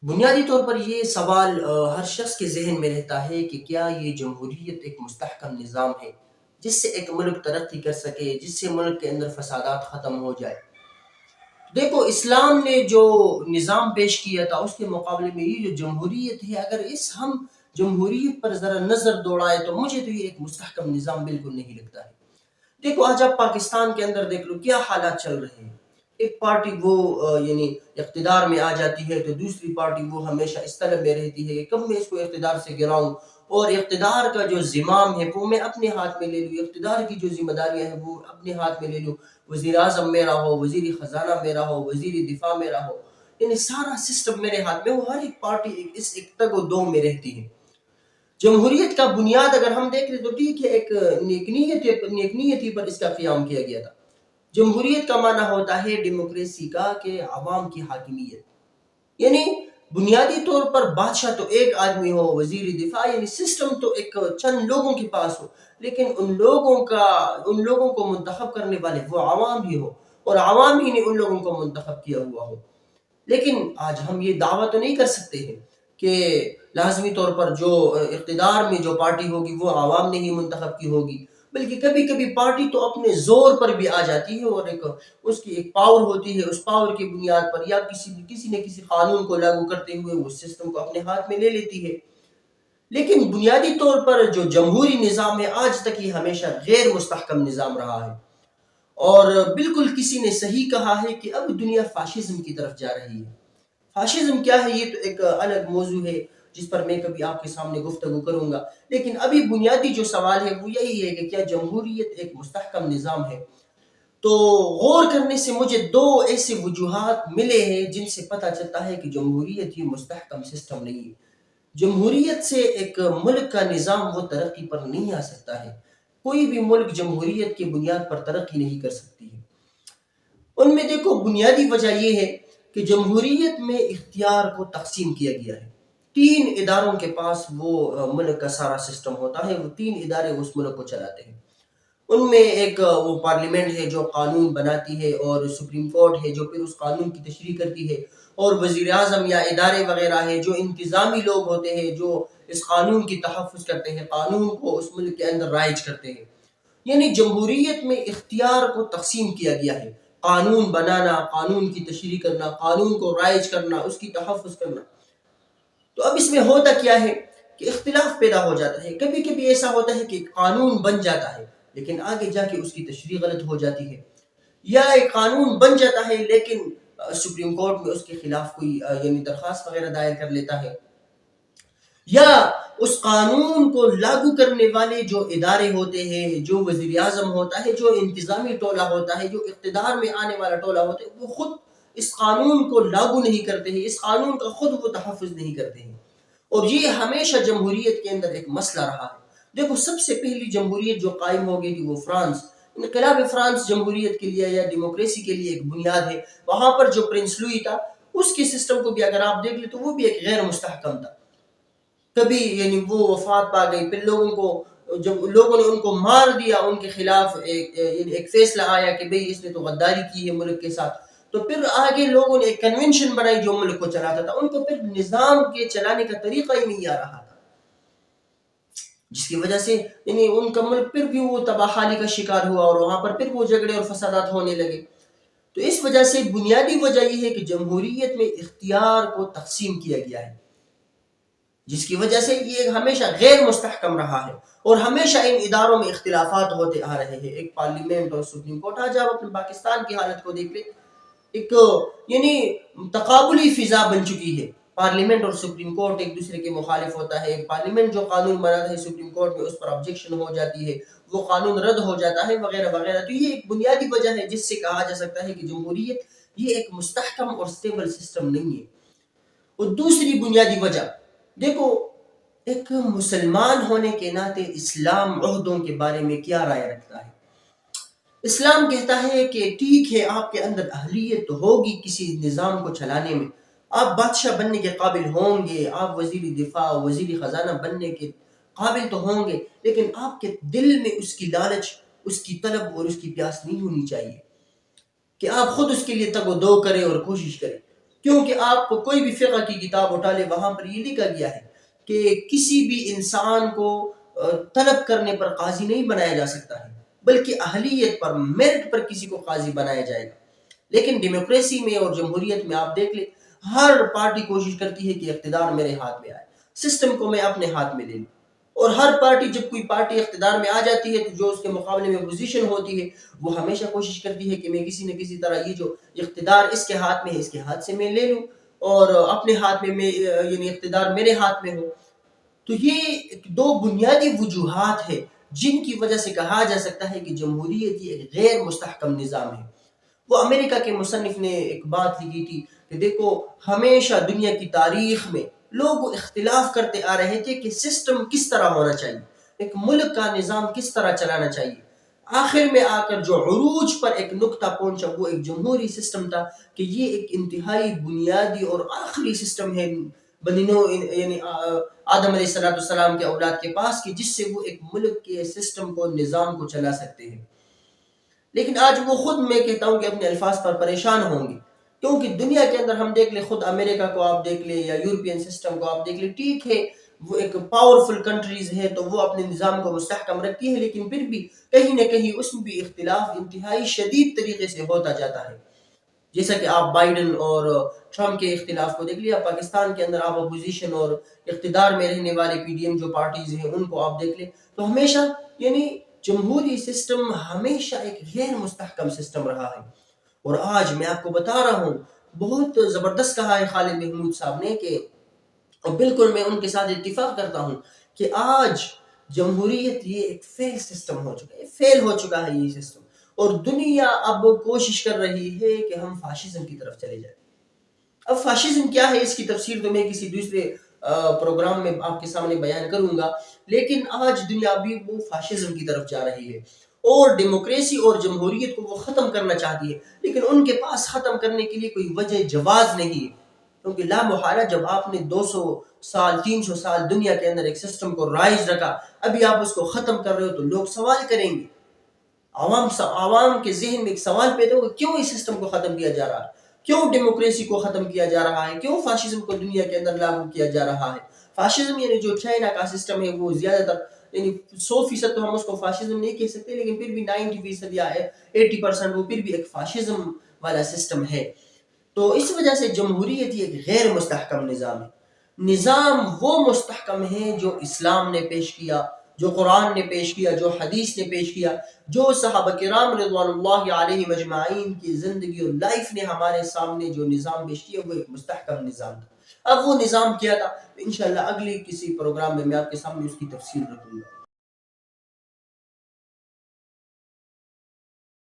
بنیادی طور پر یہ سوال ہر شخص کے ذہن میں رہتا ہے کہ کیا یہ جمہوریت ایک مستحکم نظام ہے جس سے ایک ملک ترقی کر سکے، جس سے ملک کے اندر فسادات ختم ہو جائے۔ دیکھو، اسلام نے جو نظام پیش کیا تھا اس کے مقابلے میں یہ جو جمہوریت ہے، اگر ہم جمہوریت پر ذرا نظر دوڑائے تو مجھے تو یہ ایک مستحکم نظام بالکل نہیں لگتا ہے۔ دیکھو، آج آپ پاکستان کے اندر دیکھ لو کیا حالات چل رہے ہیں۔ ایک پارٹی وہ یعنی اقتدار میں آ جاتی ہے تو دوسری پارٹی وہ ہمیشہ اس طلب میں رہتی ہے کہ کب میں اس کو اقتدار سے گراؤں، اور اقتدار کا جو زمام ہے وہ میں اپنے ہاتھ میں لے لوں، اقتدار کی جو ذمہ داریاں ہیں وہ اپنے ہاتھ میں لے لوں، وزیر اعظم میرا ہو، وزیر خزانہ میرا ہو، وزیر دفاع میرا ہو، یعنی سارا سسٹم میرے ہاتھ میں ہو۔ ہر ایک پارٹی اس ایک تگ و دو میں رہتی ہے۔ جمہوریت کا بنیاد اگر ہم دیکھ لیں تو ٹھیک ہے، ایک نیک نیتی پر اس کا قیام کیا گیا تھا۔ جمہوریت کا معنی ہوتا ہے ڈیموکریسی کا، کہ عوام کی حاکمیت، یعنی بنیادی طور پر بادشاہ تو ایک آدمی ہو، وزیر دفاع یعنی سسٹم تو ایک چند لوگوں کے پاس ہو، لیکن ان لوگوں کو منتخب کرنے والے وہ عوام ہی ہو، اور عوام ہی نے ان لوگوں کو منتخب کیا ہوا ہو۔ لیکن آج ہم یہ دعویٰ تو نہیں کر سکتے ہیں کہ لازمی طور پر جو اقتدار میں جو پارٹی ہوگی وہ عوام نے ہی منتخب کی ہوگی، بلکہ کبھی کبھی پارٹی تو اپنے زور پر بھی آ جاتی ہے، اور اس کی ایک پاور ہوتی ہے، اس پاور کی بنیاد پر یا کسی نے کسی قانون کو لاگو کرتے ہوئے وہ سسٹم کو اپنے ہاتھ میں لے لیتی ہے۔ لیکن بنیادی طور پر جو جمہوری نظام ہے آج تک یہ ہمیشہ غیر مستحکم نظام رہا ہے، اور بالکل کسی نے صحیح کہا ہے کہ اب دنیا فاشزم کی طرف جا رہی ہے۔ فاشزم کیا ہے یہ تو ایک الگ موضوع ہے جس پر میں کبھی آپ کے سامنے گفتگو کروں گا، لیکن ابھی بنیادی جو سوال ہے وہ یہی ہے کہ کیا جمہوریت ایک مستحکم نظام ہے؟ تو غور کرنے سے مجھے دو ایسے وجوہات ملے ہیں جن سے پتہ چلتا ہے کہ جمہوریت یہ مستحکم سسٹم نہیں ہے۔ جمہوریت سے ایک ملک کا نظام وہ ترقی پر نہیں آ سکتا ہے۔ کوئی بھی ملک جمہوریت کی بنیاد پر ترقی نہیں کر سکتی ہے۔ ان میں دیکھو بنیادی وجہ یہ ہے کہ جمہوریت میں اختیار کو تقسیم کیا گیا ہے۔ تین اداروں کے پاس وہ ملک کا سارا سسٹم ہوتا ہے، وہ تین ادارے اس ملک کو چلاتے ہیں۔ ان میں ایک وہ پارلیمنٹ ہے جو قانون بناتی ہے، اور سپریم کورٹ ہے جو پھر اس قانون کی تشریح کرتی ہے، اور وزیر اعظم یا ادارے وغیرہ ہے جو انتظامی لوگ ہوتے ہیں جو اس قانون کی تحفظ کرتے ہیں، قانون کو اس ملک کے اندر رائج کرتے ہیں۔ یعنی جمہوریت میں اختیار کو تقسیم کیا گیا ہے، قانون بنانا، قانون کی تشریح کرنا، قانون کو رائج کرنا، اس کی تحفظ کرنا۔ تو اب اس میں ہوتا کیا ہے کہ اختلاف پیدا ہو جاتا ہے۔ کبھی کبھی ایسا ہوتا ہے کہ قانون بن جاتا ہے لیکن آگے جا کے اس کی تشریح غلط ہو جاتی ہے، یا ایک قانون بن جاتا ہے لیکن سپریم کورٹ میں اس کے خلاف کوئی یعنی درخواست وغیرہ دائر کر لیتا ہے، یا اس قانون کو لاگو کرنے والے جو ادارے ہوتے ہیں، جو وزیر اعظم ہوتا ہے، جو انتظامی ٹولہ ہوتا ہے، جو اقتدار میں آنے والا ٹولہ ہوتا ہے، وہ خود اس قانون کو لاگو نہیں کرتے ہیں، اس قانون کا خود وہ تحفظ نہیں کرتے ہیں، اور یہ ہمیشہ جمہوریت کے اندر ایک مسئلہ رہا ہے۔ دیکھو، سب سے پہلی جمہوریت جو قائم ہو گئی تھی وہ فرانس، انقلاب فرانس جمہوریت کے لیے یا ڈیموکریسی کے لیے ایک بنیاد ہے۔ وہاں پر جو پرنس لوئی تھا اس کے سسٹم کو بھی اگر آپ دیکھ لیں تو وہ بھی ایک غیر مستحکم تھا۔ کبھی یعنی وہ وفات پا گئی، پھر جب لوگوں نے ان کو مار دیا، ان کے خلاف ایک فیصلہ آیا کہ بھئی اس نے تو غداری کی ہے ملک کے ساتھ، تو پھر آگے لوگوں نے ایک کنونشن بنائی جو ملک کو چلاتا تھا، ان کو پھر نظام کے چلانے کا طریقہ ہی نہیں آ رہا تھا، جس کی وجہ سے یعنی ان کا ملک پھر بھی وہ تباہی کا شکار ہوا، اور وہاں پر پھر وہ جھگڑے اور فسادات ہونے لگے۔ تو اس وجہ سے بنیادی وجہ یہ ہے کہ جمہوریت میں اختیار کو تقسیم کیا گیا ہے، جس کی وجہ سے یہ ہمیشہ غیر مستحکم رہا ہے، اور ہمیشہ ان اداروں میں اختلافات ہوتے آ رہے ہیں۔ ایک پارلیمنٹ اور سپریم کورٹ، آج آپ اپنے پاکستان کی حالت کو دیکھ لیں، ایک یعنی تقابلی فضا بن چکی ہے۔ پارلیمنٹ اور سپریم کورٹ ایک دوسرے کے مخالف ہوتا ہے، ایک پارلیمنٹ جو قانون بناتا ہے سپریم کورٹ میں اس پر آبجیکشن ہو جاتی ہے، وہ قانون رد ہو جاتا ہے، وغیرہ وغیرہ۔ تو یہ ایک بنیادی وجہ ہے جس سے کہا جا سکتا ہے کہ جمہوریت یہ ایک مستحکم اور سٹیبل سسٹم نہیں ہے۔ اور دوسری بنیادی وجہ دیکھو، ایک مسلمان ہونے کے ناطے اسلام عہدوں کے بارے میں کیا رائے رکھتا ہے؟ اسلام کہتا ہے کہ ٹھیک ہے، آپ کے اندر اہلیت تو ہوگی کسی نظام کو چلانے میں، آپ بادشاہ بننے کے قابل ہوں گے، آپ وزیر دفاع، وزیر خزانہ بننے کے قابل تو ہوں گے، لیکن آپ کے دل میں اس کی لالچ، اس کی طلب اور اس کی پیاس نہیں ہونی چاہیے کہ آپ خود اس کے لیے تگ و دو کریں اور کوشش کریں، کیونکہ آپ کوئی بھی فقہ کی کتاب اٹھا لے، وہاں پر یہ لکھا گیا ہے کہ کسی بھی انسان کو طلب کرنے پر قاضی نہیں بنایا جا سکتا ہے، بلکہ اہلیت پر، میرٹ پر کسی کو قاضی بنایا جائے گا۔ لیکن ڈیموکریسی میں اور جمہوریت میں آپ دیکھ لیں، ہر پارٹی کوشش کرتی ہے کہ اقتدار میرے ہاتھ میں آئے، سسٹم کو میں اپنے ہاتھ میں لے لوں، اور ہر پارٹی، جب کوئی پارٹی اقتدار میں آ جاتی ہے تو جو اس کے مقابلے میں اپوزیشن ہوتی ہے وہ ہمیشہ کوشش کرتی ہے کہ میں کسی نہ کسی طرح یہ جو اقتدار اس کے ہاتھ میں ہے، اس کے ہاتھ سے میں لے لوں، اور اپنے ہاتھ میں یعنی اقتدار میرے ہاتھ میں ہو۔ تو یہ دو بنیادی وجوہات ہیں جن کی وجہ سے کہا جا سکتا ہے کہ جمہوریت یہ ایک غیر مستحکم نظام ہے۔ وہ امریکہ کے مصنف نے ایک بات لکھی تھی کہ دیکھو، ہمیشہ دنیا کی تاریخ میں لوگ اختلاف کرتے آ رہے تھے کہ سسٹم کس طرح ہونا چاہیے، ایک ملک کا نظام کس طرح چلانا چاہیے۔ آخر میں آ کر جو عروج پر ایک نقطہ پہنچا وہ ایک جمہوری سسٹم تھا، کہ یہ ایک انتہائی بنیادی اور آخری سسٹم ہے بنی نوع یعنی آدم علیہ السلام کے اولاد کے پاس، کہ جس سے وہ ایک ملک کے سسٹم کو، نظام کو چلا سکتے ہیں۔ لیکن آج وہ خود، میں کہتا ہوں کہ اپنے الفاظ پر پریشان ہوں گے، کیونکہ دنیا کے اندر ہم دیکھ لیں، خود امریکہ کو آپ دیکھ لیں یا یورپین سسٹم کو آپ دیکھ لیں، ٹھیک ہے وہ ایک پاورفل کنٹریز ہے تو وہ اپنے نظام کو مستحکم رکھتی ہے، لیکن پھر بھی کہیں نہ کہیں اس میں بھی اختلاف انتہائی شدید طریقے سے ہوتا جاتا ہے۔ جیسا کہ آپ بائیڈن اور ٹرمپ کے اختلاف کو دیکھ لیا، پاکستان کے اندر آپ اپوزیشن اور اقتدار میں رہنے والے پی ڈی ایم جو پارٹیز ہیں ان کو آپ دیکھ لیں، تو ہمیشہ یعنی جمہوری سسٹم ہمیشہ ایک غیر مستحکم سسٹم رہا ہے۔ اور آج میں آپ کو بتا رہا ہوں، بہت زبردست کہا ہے خالد محمود صاحب نے کہ، اور بالکل میں ان کے ساتھ اتفاق کرتا ہوں، کہ آج جمہوریت یہ ایک فیل سسٹم ہو چکا ہے، فیل ہو چکا ہے یہ سسٹم، اور دنیا اب کوشش کر رہی ہے کہ ہم فاشزم کی طرف چلے جائیں۔ اب فاشزم کیا ہے، اس کی تفسیر تو میں کسی دوسرے پروگرام میں آپ کے سامنے بیان کروں گا، لیکن آج دنیا بھی وہ فاشزم کی طرف جا رہی ہے، اور ڈیموکریسی اور جمہوریت کو وہ ختم کرنا چاہتی ہے، لیکن ان کے پاس ختم کرنے کے لیے کوئی وجہ جواز نہیں ہے، کیونکہ لا محالہ جب آپ نے 200 سال 300 سال دنیا کے اندر ایک سسٹم کو رائج رکھا، ابھی آپ اس کو ختم کر رہے ہو تو لوگ سوال کریں گے، عوام کے ذہن میں ایک سوال پیدا ہوگا، کیوں اس سسٹم کو ختم کیا جا رہا ہے، کیوں ڈیموکریسی کو ختم کیا جا رہا ہے، کیوں فاشزم کو دنیا کے اندر لاگو کیا جا رہا ہے۔ فاشزم یعنی جو چائنا کا سسٹم ہے، وہ زیادہ تر یعنی 100% تو ہم اس کو فاشزم نہیں کہہ سکتے، لیکن پھر بھی 90% یا 80% وہ پھر بھی ایک فاشزم والا سسٹم ہے۔ تو اس وجہ سے جمہوریت یہ ایک غیر مستحکم نظام ہے۔ نظام وہ مستحکم ہے جو اسلام نے پیش کیا، جو قرآن نے پیش کیا، جو حدیث نے پیش کیا، جو صحابہ کرام رضوان اللہ علیہ مجمعین کی زندگی اور لائف نے ہمارے سامنے جو نظام پیش کیا، وہ ایک مستحکم نظام تھا۔ اب وہ نظام کیا تھا، انشاءاللہ اگلی کسی پروگرام میں آپ کے سامنے اس کی تفصیل رکھوں گا۔